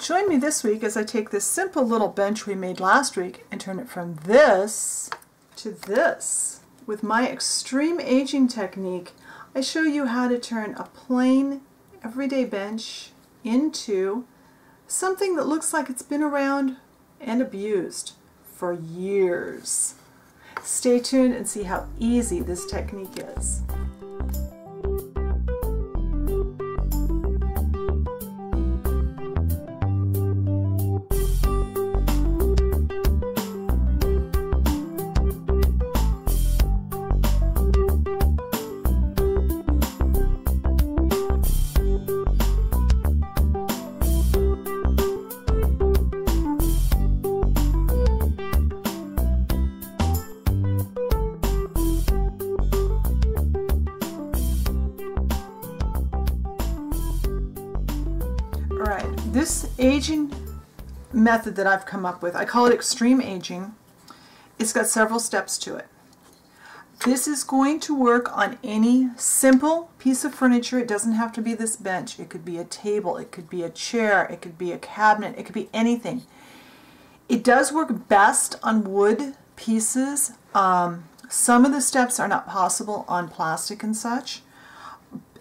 Join me this week as I take this simple little bench we made last week and turn it from this to this. With my extreme aging technique, I show you how to turn a plain, everyday bench into something that looks like it's been around and abused for years. Stay tuned and see how easy this technique is. Alright, this aging method that I've come up with, I call it extreme aging. It's got several steps to it. This is going to work on any simple piece of furniture. It doesn't have to be this bench. It could be a table, it could be a chair, it could be a cabinet, it could be anything. It does work best on wood pieces. Some of the steps are not possible on plastic and such.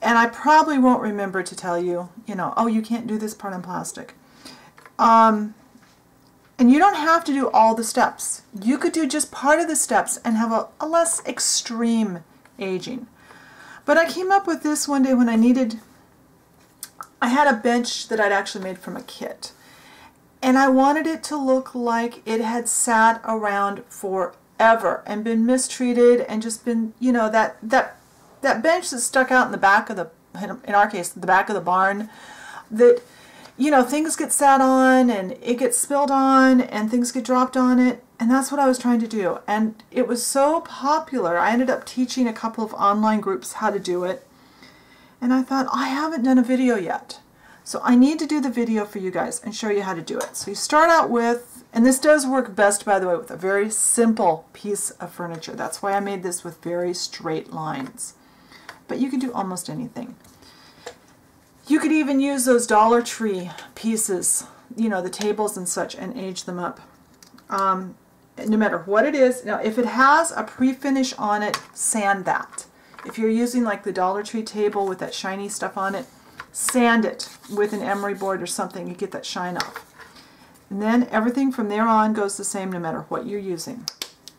And I probably won't remember to tell you, oh, you can't do this part on plastic. And you don't have to do all the steps. You could do just part of the steps and have a less extreme aging. But I came up with this one day when I had a bench that I'd actually made from a kit. And I wanted it to look like it had sat around forever and been mistreated and just been, that bench that stuck out in the back of in our case, the back of the barn, that, things get sat on and it gets spilled on and things get dropped on it. And that's what I was trying to do. And it was so popular. I ended up teaching a couple of online groups how to do it. And I thought, I haven't done a video yet. So I need to do the video for you guys and show you how to do it. So you start out with, and this does work best, by the way, with a very simple piece of furniture. That's why I made this with very straight lines. But you can do almost anything. You could even use those Dollar Tree pieces, the tables and such, and age them up. No matter what it is. Now, if it has a pre-finish on it, sand that. If you're using like the Dollar Tree table with that shiny stuff on it, sand it with an emery board or something. You get that shine off. And then everything from there on goes the same no matter what you're using.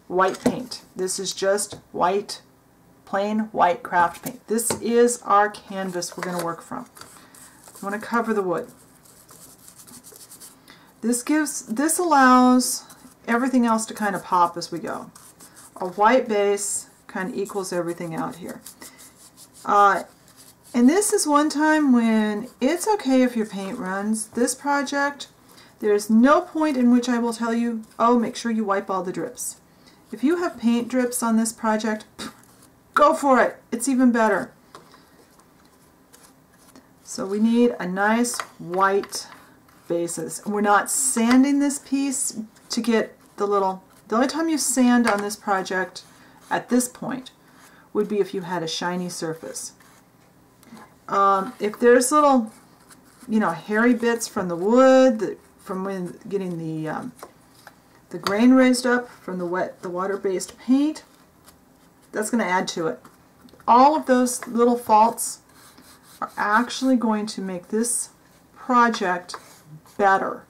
White paint. This is just white, plain white craft paint. This is our canvas we're going to work from. I want to cover the wood. This allows everything else to kind of pop as we go. A white base kind of equals everything out here. And this is one time when it's okay if your paint runs. This project, there's no point in which I will tell you, oh, make sure you wipe all the drips. If you have paint drips on this project, go for it. It's even better. So we need a nice white basis. We're not sanding this piece to get the only time you sand on this project at this point would be if you had a shiny surface. If there's little, hairy bits from the wood, from when getting the grain raised up from the water-based paint, that's going to add to it. All of those little faults are actually going to make this project better.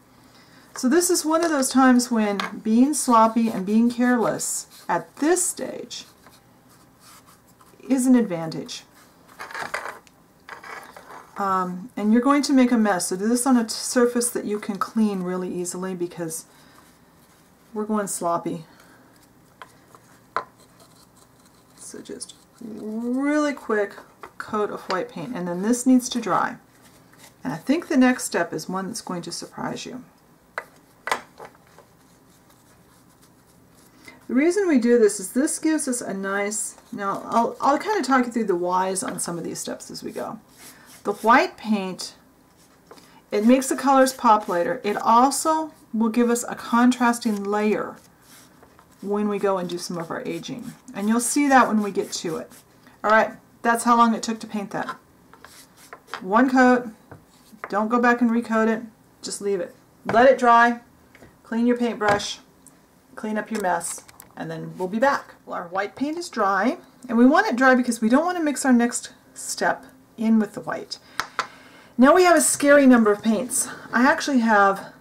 So this is one of those times when being sloppy and being careless at this stage is an advantage. And you're going to make a mess. So do this on a surface that you can clean really easily because we're going sloppy. So just really quick coat of white paint, and then this needs to dry. And I think the next step is one that's going to surprise you. The reason we do this is this gives us a nice, now I'll kind of talk you through the whys on some of these steps as we go. The white paint, it makes the colors pop later. It also will give us a contrasting layer when we go and do some of our aging. And you'll see that when we get to it. Alright, that's how long it took to paint that. One coat, don't go back and recoat it, just leave it. Let it dry, clean your paintbrush, clean up your mess, and then we'll be back. Well, our white paint is dry, and we want it dry because we don't want to mix our next step in with the white. Now we have a scary number of paints. I actually have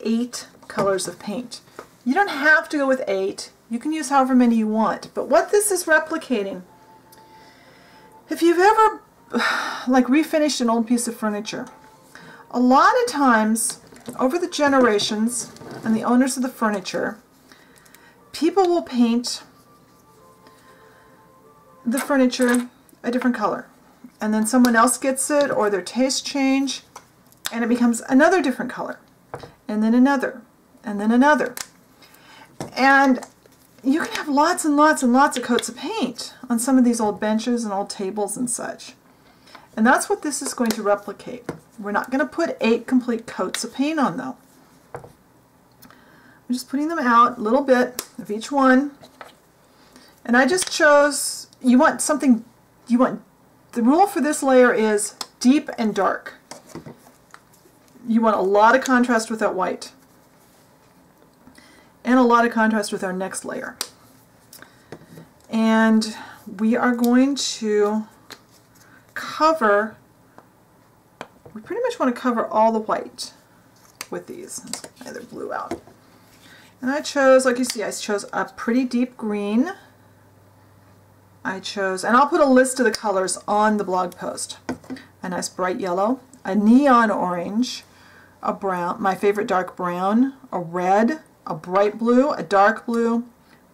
8 colors of paint. You don't have to go with 8. You can use however many you want. But what this is replicating, if you've ever like refinished an old piece of furniture, a lot of times over the generations and the owners of the furniture, people will paint the furniture a different color. And then someone else gets it, or their tastes change, and it becomes another different color. And then another, and then another. And you can have lots and lots and lots of coats of paint on some of these old benches and old tables and such. And that's what this is going to replicate. We're not going to put 8 complete coats of paint on though. I'm just putting them out a little bit of each one. And I just chose, the rule for this layer is deep and dark. You want a lot of contrast with that white. And a lot of contrast with our next layer. And we are going to cover, we pretty much want to cover all the white with these. Let's get my other blue out. And I chose, like you see, I chose a pretty deep green. I chose, and I'll put a list of the colors on the blog post. A nice bright yellow, a neon orange, a brown, my favorite dark brown, a red, a bright blue, a dark blue,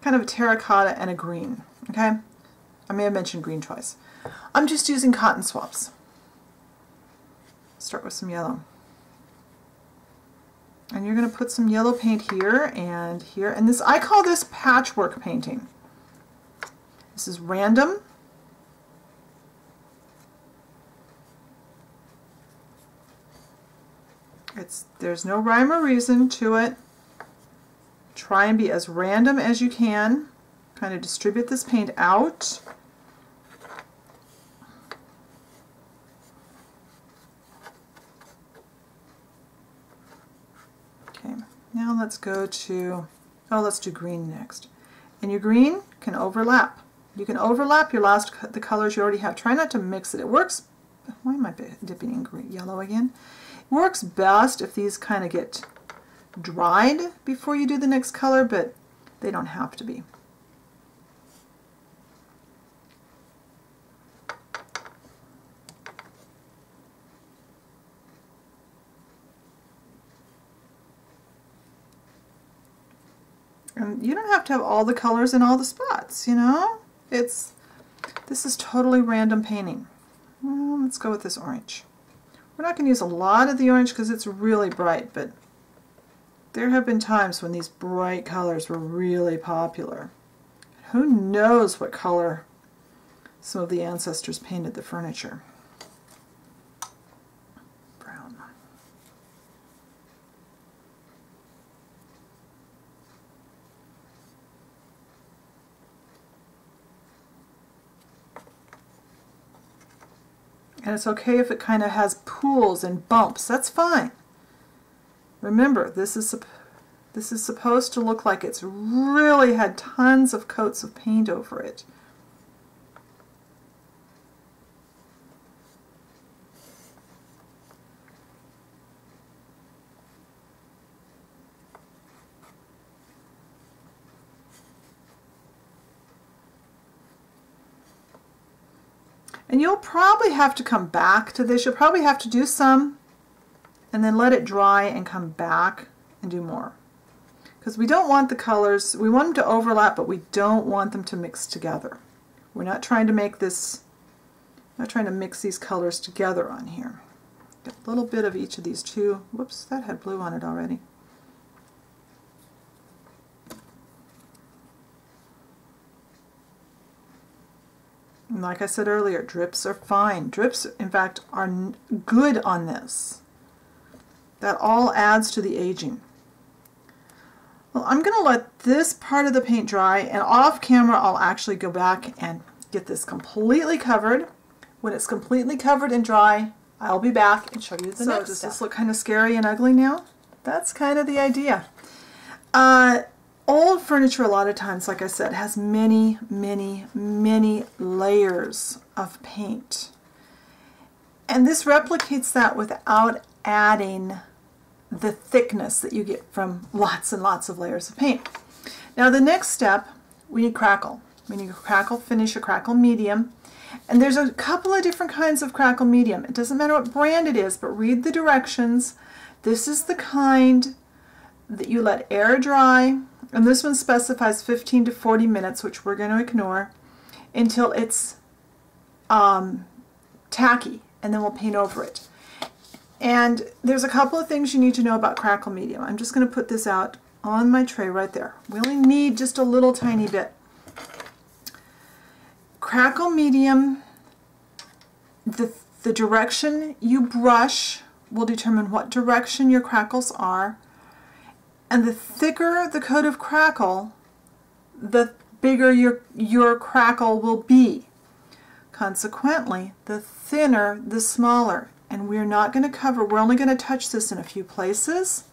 kind of a terracotta, and a green. Okay? I may have mentioned green twice. I'm just using cotton swabs. Start with some yellow. And you're going to put some yellow paint here and here. And this, I call this patchwork painting. This is random. There's no rhyme or reason to it. Try and be as random as you can. Kind of distribute this paint out. Okay, now let's go to, let's do green next. And your green can overlap. You can overlap the colors you already have. Try not to mix it. It works, why am I dipping in green, yellow again? It works best if these kind of get dried before you do the next color, but they don't have to be. And you don't have to have all the colors in all the spots, you know? This is totally random painting. Well, let's go with this orange. We're not going to use a lot of the orange because it's really bright, but there have been times when these bright colors were really popular. Who knows what color some of the ancestors painted the furniture. Brown. And it's okay if it kind of has pools and bumps. That's fine. Remember, this is supposed to look like it's really had tons of coats of paint over it. And you'll probably have to come back to this. You'll probably have to do some and then let it dry and come back and do more. Because we don't want the colors, we want them to overlap, but we don't want them to mix together. We're not trying to make this, not trying to mix these colors together on here. Get a little bit of each of these two. Whoops, that had blue on it already. And like I said earlier, drips are fine. Drips, in fact, are good on this. That all adds to the aging. Well, I'm going to let this part of the paint dry, and off camera I'll actually go back and get this completely covered. When it's completely covered and dry, I'll be back and show you the next step. Does this look kind of scary and ugly now? That's kind of the idea. Old furniture a lot of times, like I said, has many, many, many layers of paint. And this replicates that without adding the thickness that you get from lots and lots of layers of paint. Now the next step, we need crackle. We need a crackle finish, a crackle medium. And there's a couple of different kinds of crackle medium. It doesn't matter what brand it is, but read the directions. This is the kind that you let air dry, and this one specifies 15 to 40 minutes, which we're going to ignore, until it's tacky, and then we'll paint over it. And there's a couple of things you need to know about crackle medium. I'm just going to put this out on my tray right there. We only need just a little tiny bit. Crackle medium, the direction you brush will determine what direction your crackles are, and the thicker the coat of crackle, the bigger your crackle will be. Consequently, the thinner, the smaller. And we're not going to cover, we're only going to touch this in a few places.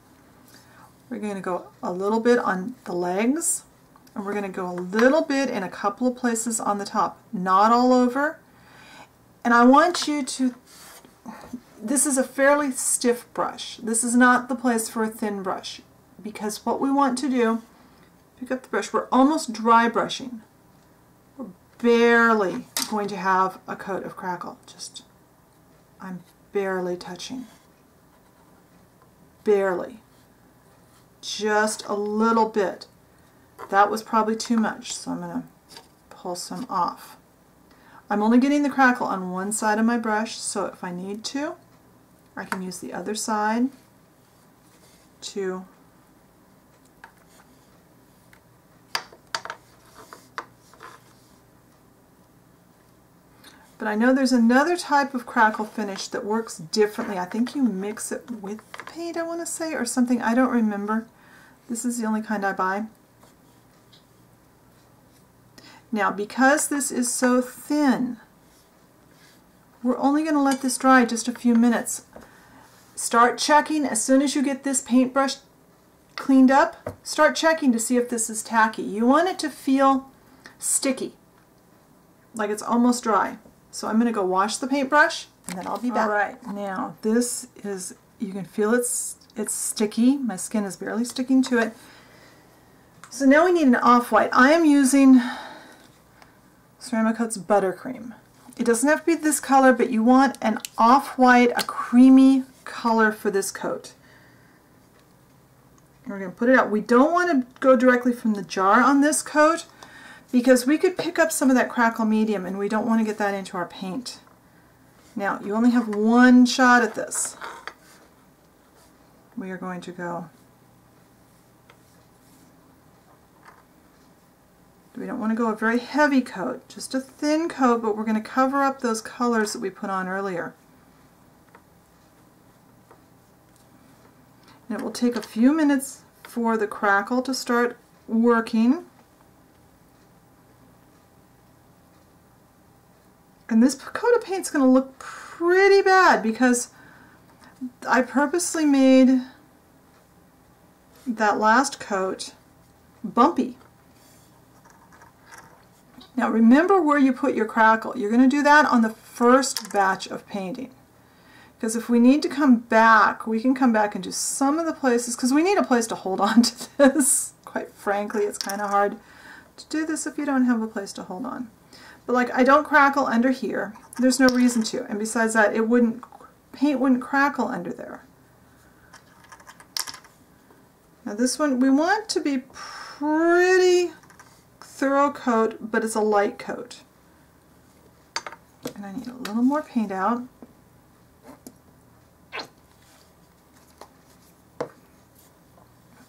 We're going to go a little bit on the legs, and we're going to go a little bit in a couple of places on the top, not all over. And I want you to, this is a fairly stiff brush. This is not the place for a thin brush, because what we want to do, pick up the brush, we're almost dry brushing. We're barely going to have a coat of crackle. Just, I'm barely touching. Barely. Just a little bit. That was probably too much, so I'm going to pull some off. I'm only getting the crackle on one side of my brush, so if I need to, I can use the other side to but I know there's another type of crackle finish that works differently. I think you mix it with paint, I want to say, or something. I don't remember. This is the only kind I buy. Now, because this is so thin, we're only going to let this dry just a few minutes. Start checking as soon as you get this paintbrush cleaned up. Start checking to see if this is tacky. You want it to feel sticky, like it's almost dry. So I'm going to go wash the paintbrush, and then I'll be back. All right, now this is, you can feel it's sticky. My skin is barely sticking to it. So now we need an off-white. I am using Ceramicoat's Buttercream. It doesn't have to be this color, but you want an off-white, a creamy color for this coat. And we're going to put it out. We don't want to go directly from the jar on this coat, because we could pick up some of that crackle medium, and we don't want to get that into our paint. Now, you only have one shot at this. We are going to go. We don't want to go a very heavy coat, just a thin coat, but we're going to cover up those colors that we put on earlier. And it will take a few minutes for the crackle to start working. And this coat of paint is going to look pretty bad because I purposely made that last coat bumpy. Now remember where you put your crackle. You're going to do that on the first batch of painting. Because if we need to come back, we can come back and do some of the places, because we need a place to hold on to this. Quite frankly, it's kind of hard to do this if you don't have a place to hold on. But like, I don't crackle under here. There's no reason to. And besides that, paint wouldn't crackle under there. Now this one, we want to be pretty thorough coat, but it's a light coat. And I need a little more paint out.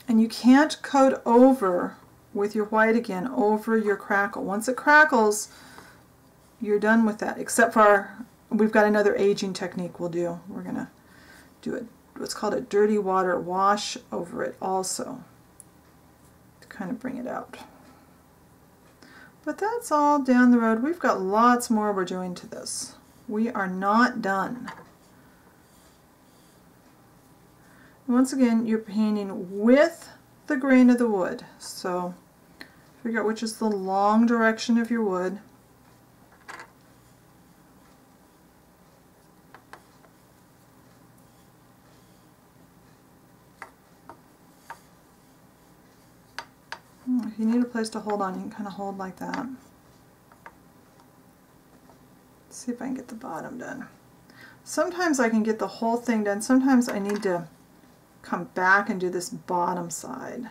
And you can't coat over with your white again over your crackle. Once it crackles, you're done with that, except for we've got another aging technique we'll do. We're going to do it, what's called a dirty water wash over it also to kind of bring it out. But that's all down the road. We've got lots more we're doing to this. We are not done. Once again, you're painting with the grain of the wood, so figure out which is the long direction of your wood. If you need a place to hold on, you can kind of hold like that. Let's see if I can get the bottom done. Sometimes I can get the whole thing done. Sometimes I need to come back and do this bottom side.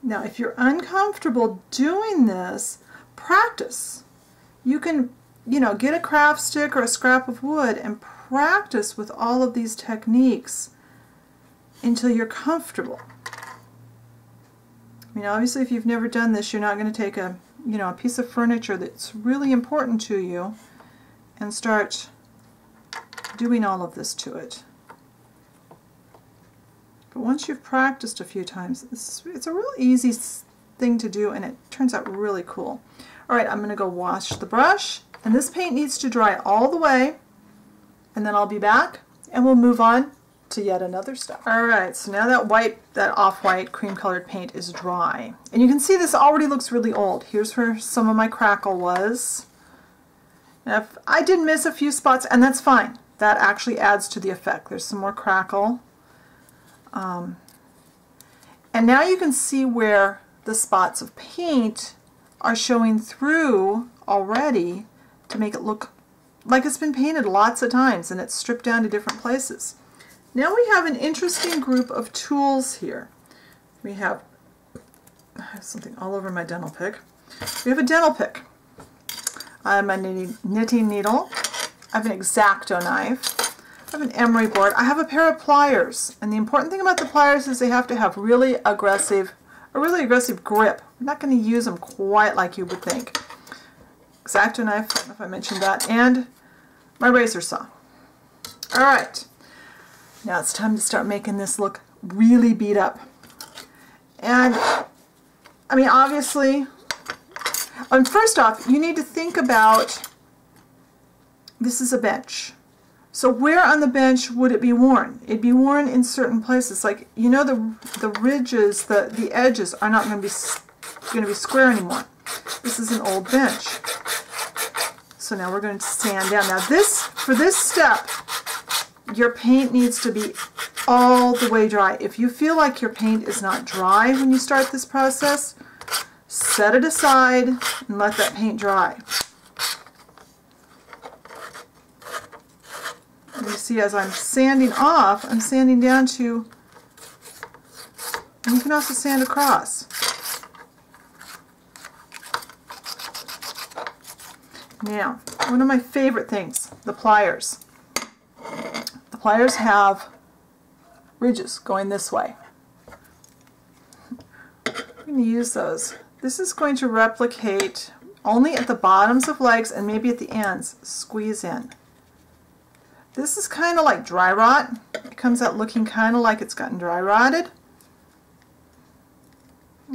Now, if you're uncomfortable doing this, practice. You can, get a craft stick or a scrap of wood and practice with all of these techniques until you're comfortable. I mean, obviously, if you've never done this, you're not going to take a piece of furniture that's really important to you and start doing all of this to it. But once you've practiced a few times, it's a real easy thing to do, and it turns out really cool. All right, I'm going to go wash the brush, and this paint needs to dry all the way, and then I'll be back, and we'll move on to yet another step. All right, so now that off-white cream-colored paint is dry, and you can see this already looks really old. Here's where some of my crackle was. Now, if I did miss a few spots, and that's fine. That actually adds to the effect. There's some more crackle. And now you can see where the spots of paint are showing through already to make it look like it's been painted lots of times and it's stripped down to different places. Now we have an interesting group of tools here. I have something all over my dental pick. We have a dental pick. I have my knitting needle. I have an X-Acto knife. I have an emery board. I have a pair of pliers. And the important thing about the pliers is they have to have a really aggressive grip. I'm not going to use them quite like you would think. X-Acto knife, I don't know if I mentioned that, and my razor saw. All right. Now it's time to start making this look really beat up. And, I mean, obviously, first off, you need to think about, this is a bench. So where on the bench would it be worn? It'd be worn in certain places. Like, the ridges, the edges are not going to be square anymore. This is an old bench. So now we're going to sand down. Now for this step, your paint needs to be all the way dry. If you feel like your paint is not dry when you start this process, set it aside and let that paint dry. And you see, as I'm sanding off, I'm sanding down to, and you can also sand across. Now, one of my favorite things, the pliers. The pliers have ridges going this way. I'm going to use those. This is going to replicate only at the bottoms of legs and maybe at the ends. Squeeze in. This is kind of like dry rot. It comes out looking kind of like it's gotten dry rotted.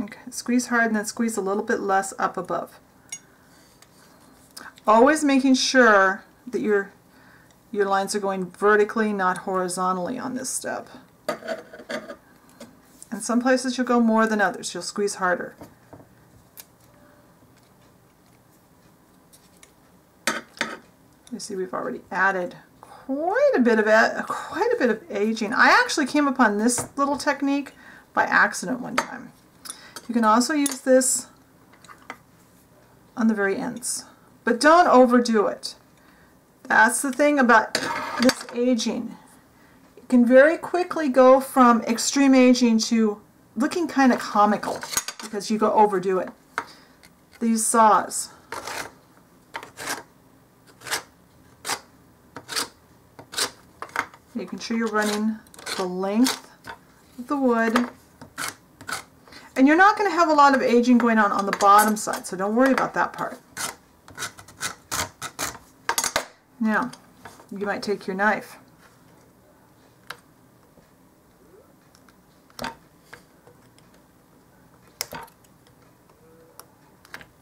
Okay, squeeze hard and then squeeze a little bit less up above. Always making sure that your lines are going vertically, not horizontally on this step. And some places you'll go more than others. You'll squeeze harder. You see, we've already added quite a bit of aging. I actually came upon this little technique by accident one time. You can also use this on the very ends, but don't overdo it. That's the thing about this aging. It can very quickly go from extreme aging to looking kind of comical because you overdo it. These saws. Making sure you're running the length of the wood. And you're not going to have a lot of aging going on the bottom side, so don't worry about that part. Now, you might take your knife.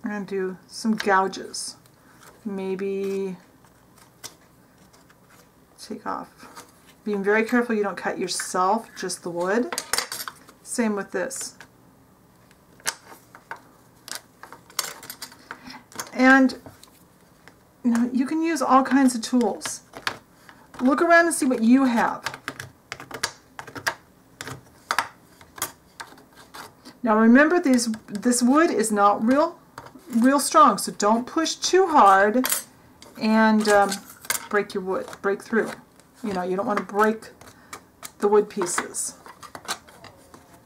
I'm going to do some gouges. Maybe take off. Being very careful you don't cut yourself, just the wood. Same with this. And you know, you can use all kinds of tools. Look around and see what you have. Now remember, this wood is not real strong, so don't push too hard and break your wood, break through. You know, you don't want to break the wood pieces.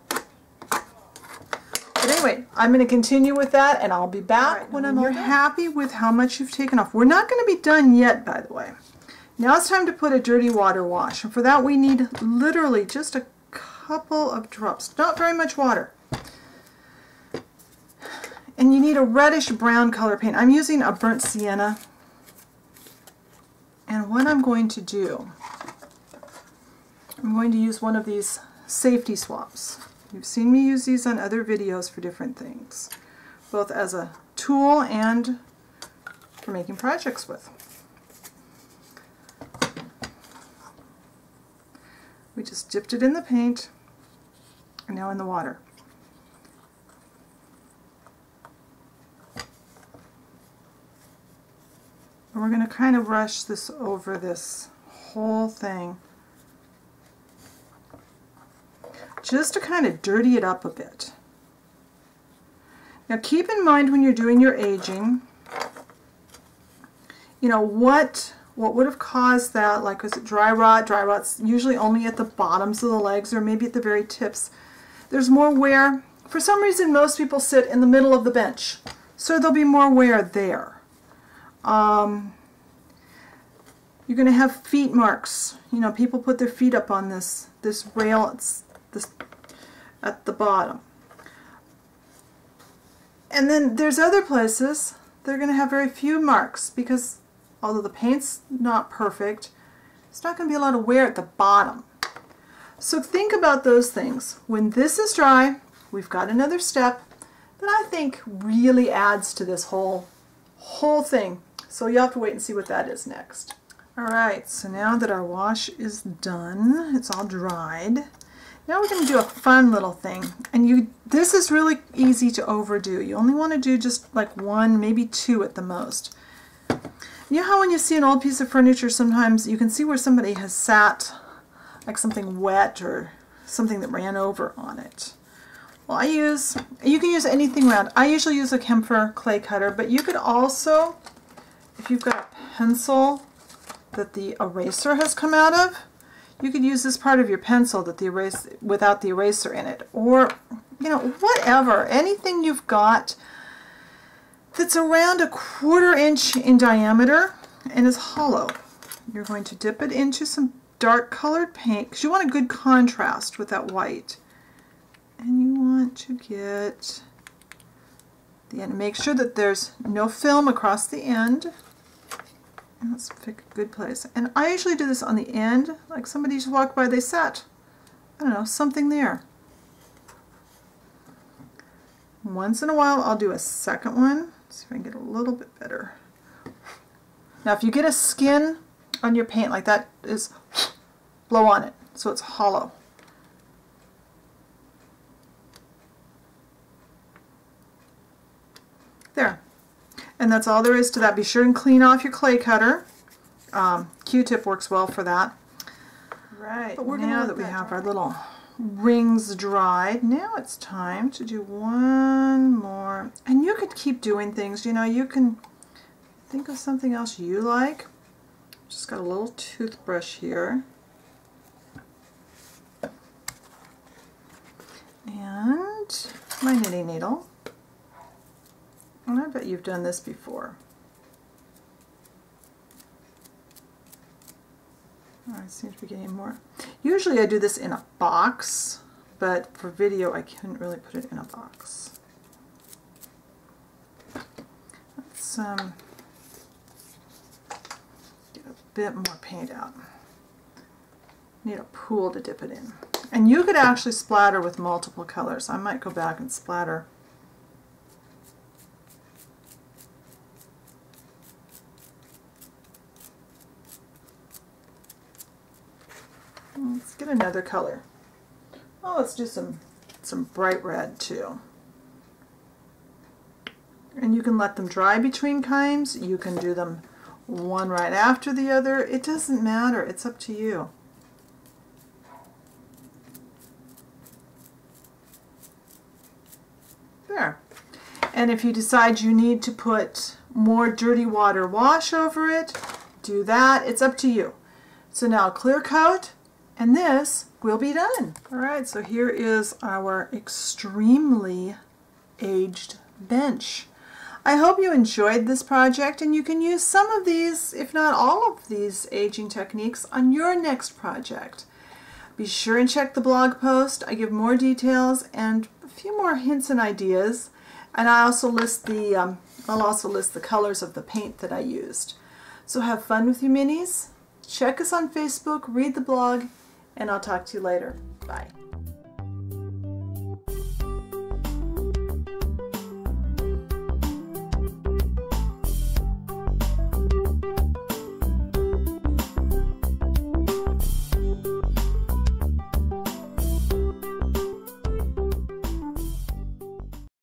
But anyway, I'm going to continue with that, and I'll be back when you're happy with how much you've taken off. We're not going to be done yet, by the way. Now it's time to put a dirty water wash, and for that we need literally just a couple of drops, not very much water. And you need a reddish brown color paint. I'm using a burnt sienna. And what I'm going to do, I'm going to use one of these safety swaps. You've seen me use these on other videos for different things, both as a tool and for making projects with. We just dipped it in the paint, and now in the water. And we're going to kind of rush this over this whole thing, just to kind of dirty it up a bit. Now keep in mind when you're doing your aging, you know, what would have caused that, like was it dry rot? Dry rot's usually only at the bottoms of the legs or maybe at the very tips. There's more wear. For some reason most people sit in the middle of the bench, so there'll be more wear there. You're going to have feet marks. You know, people put their feet up on this rail at the bottom. And then there's other places that are going to have very few marks because although the paint's not perfect, it's not going to be a lot of wear at the bottom. So think about those things. When this is dry, we've got another step that I think really adds to this whole thing. So you'll have to wait and see what that is next. Alright, so now that our wash is done, it's all dried. Now we're going to do a fun little thing. And this is really easy to overdo. You only want to do just like one, maybe two at the most. You know how when you see an old piece of furniture, sometimes you can see where somebody has sat, like something wet or something that ran over on it. Well, you can use anything round. I usually use a camphor clay cutter, but you could also, if you've got a pencil that the eraser has come out of, you could use this part of your pencil that without the eraser in it, or you know, whatever, anything you've got that's around 1/4 inch in diameter and is hollow. You're going to dip it into some dark colored paint because you want a good contrast with that white, and you want to get the end. Make sure that there's no film across the end. And let's pick a good place. And I usually do this on the end, like somebody just walked by, they sat, I don't know, something there. Once in a while I'll do a second one. See if I can get a little bit better. Now if you get a skin on your paint like that, is blow on it so it's hollow. There. And that's all there is to that. Be sure and clean off your clay cutter. Q-tip works well for that. Right. But now that we have our little rings dried, now it's time to do one more. And you could keep doing things. You know, you can think of something else you like. Just got a little toothbrush here. And my knitting needle. And I bet you've done this before. I seem to be getting more. Usually I do this in a box, but for video I couldn't really put it in a box. Let's get a bit more paint out. Need a pool to dip it in. And you could actually splatter with multiple colors. I might go back and splatter. Let's get another color. Oh, let's do some bright red too. And you can let them dry between times. You can do them one right after the other. It doesn't matter. It's up to you. There. And if you decide you need to put more dirty water wash over it, do that. It's up to you. So now clear coat, and this will be done. All right, so here is our extremely aged bench. I hope you enjoyed this project and you can use some of these, if not all of these aging techniques on your next project. Be sure and check the blog post. I give more details and a few more hints and ideas, and I also list the I'll also list the colors of the paint that I used. So have fun with your minis. Check us on Facebook, read the blog, and I'll talk to you later. Bye.